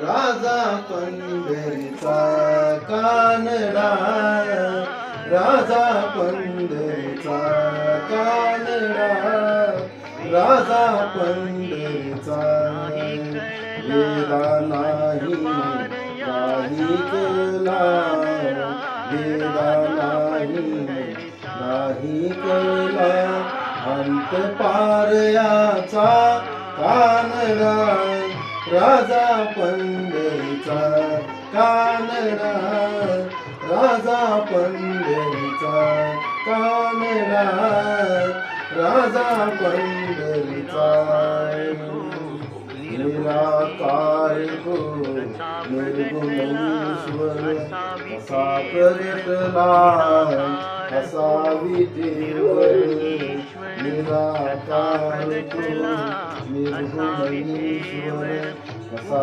राजा पंढरीचा कानडा, राजा पंढरीचा कानडा, राजा पंढरीचा. वेदा नाही नाही केला, वेदा नाही केला, अंत पार याचा कानडा, राजा पंढरीचा कानडा, राजा पंढरीचा कानडा, राजा पंढरीचा. निराकार तो निर्गुण ईश्वर असा प्रगटला, असा विठेवर. निराकार तो निर्गुण ईश्वर असा